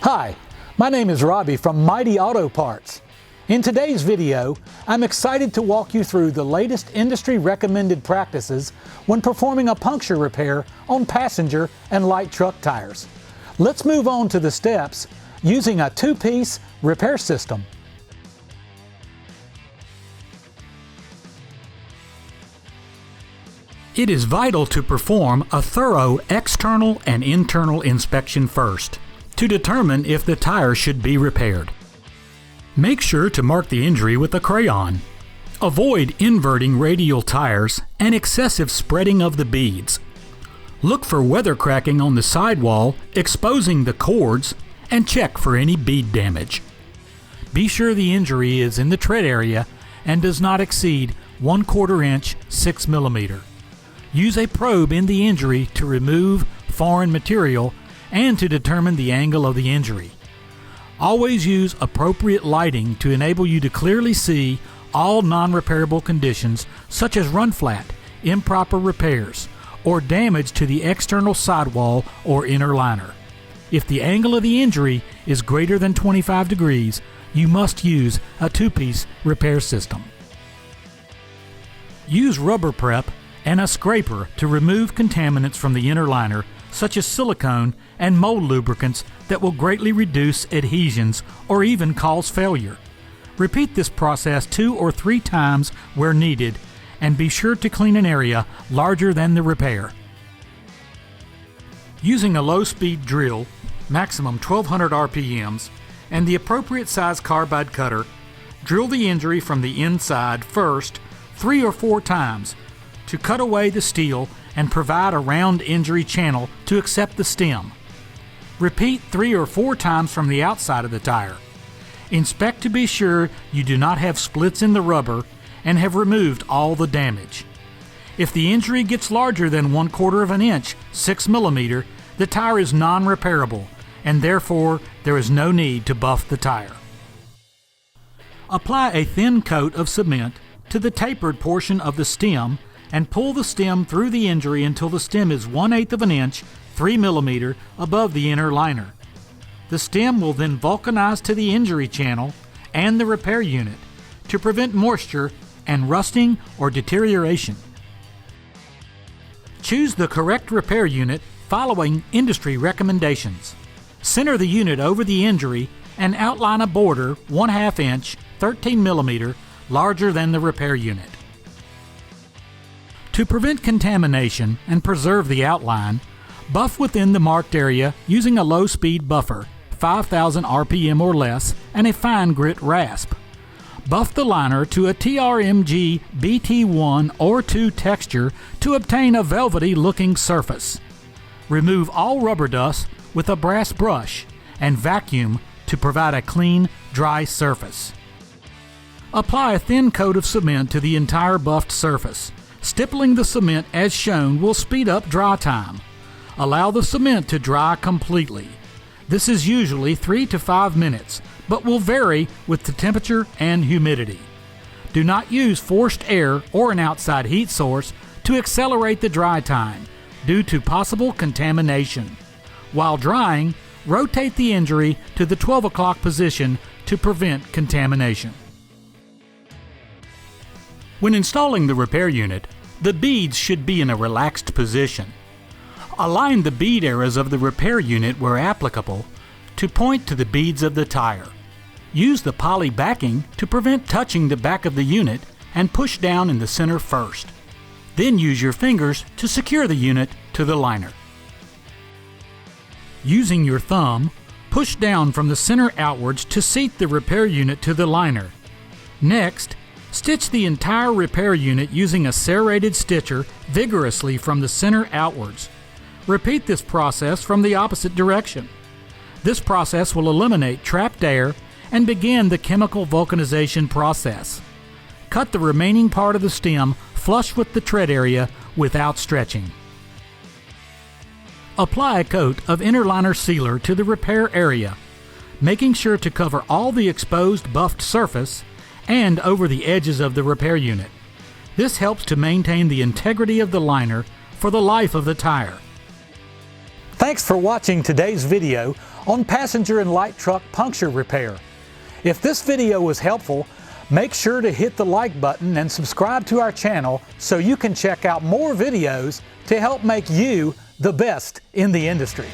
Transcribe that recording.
Hi, my name is Robbie from Mighty Auto Parts. In today's video, I'm excited to walk you through the latest industry recommended practices when performing a puncture repair on passenger and light truck tires. Let's move on to the steps using a two-piece repair system. It is vital to perform a thorough external and internal inspection first to determine if the tire should be repaired. Make sure to mark the injury with a crayon. Avoid inverting radial tires and excessive spreading of the beads. Look for weather cracking on the sidewall, exposing the cords, and check for any bead damage. Be sure the injury is in the tread area and does not exceed 1/4 inch 6 mm. Use a probe in the injury to remove foreign material and to determine the angle of the injury. Always use appropriate lighting to enable you to clearly see all non-repairable conditions such as run flat, improper repairs, or damage to the external sidewall or inner liner. If the angle of the injury is greater than 25 degrees, you must use a two-piece repair system. Use rubber prep and a scraper to remove contaminants from the inner liner, such as silicone and mold lubricants that will greatly reduce adhesions or even cause failure. Repeat this process 2 or 3 times where needed, and be sure to clean an area larger than the repair. Using a low-speed drill, maximum 1200 RPMs, and the appropriate size carbide cutter, drill the injury from the inside first 3 or 4 times to cut away the steel and provide a round injury channel to accept the stem. Repeat 3 or 4 times from the outside of the tire. Inspect to be sure you do not have splits in the rubber and have removed all the damage. If the injury gets larger than 1/4 inch 6 mm, the tire is non-repairable and therefore there is no need to buff the tire. Apply a thin coat of cement to the tapered portion of the stem and pull the stem through the injury until the stem is 1/8 inch 3 mm above the inner liner. The stem will then vulcanize to the injury channel and the repair unit to prevent moisture and rusting or deterioration. Choose the correct repair unit following industry recommendations. Center the unit over the injury and outline a border 1/2 inch 13 mm larger than the repair unit. To prevent contamination and preserve the outline, buff within the marked area using a low-speed buffer, 5,000 RPM or less, and a fine grit rasp. Buff the liner to a TRMG BT1 or 2 texture to obtain a velvety-looking surface. Remove all rubber dust with a brass brush and vacuum to provide a clean, dry surface. Apply a thin coat of cement to the entire buffed surface. Stippling the cement as shown will speed up dry time. Allow the cement to dry completely. This is usually 3 to 5 minutes, but will vary with the temperature and humidity. Do not use forced air or an outside heat source to accelerate the dry time due to possible contamination. While drying, rotate the injury to the 12 o'clock position to prevent contamination. When installing the repair unit, the beads should be in a relaxed position. Align the bead areas of the repair unit where applicable to point to the beads of the tire. Use the poly backing to prevent touching the back of the unit and push down in the center first. Then use your fingers to secure the unit to the liner. Using your thumb, push down from the center outwards to seat the repair unit to the liner. Next, stitch the entire repair unit using a serrated stitcher vigorously from the center outwards. Repeat this process from the opposite direction. This process will eliminate trapped air and begin the chemical vulcanization process. Cut the remaining part of the stem flush with the tread area without stretching. Apply a coat of inner liner sealer to the repair area, making sure to cover all the exposed buffed surface and over the edges of the repair unit. This helps to maintain the integrity of the liner for the life of the tire. Thanks for watching today's video on passenger and light truck puncture repair. If this video was helpful, make sure to hit the like button and subscribe to our channel so you can check out more videos to help make you the best in the industry.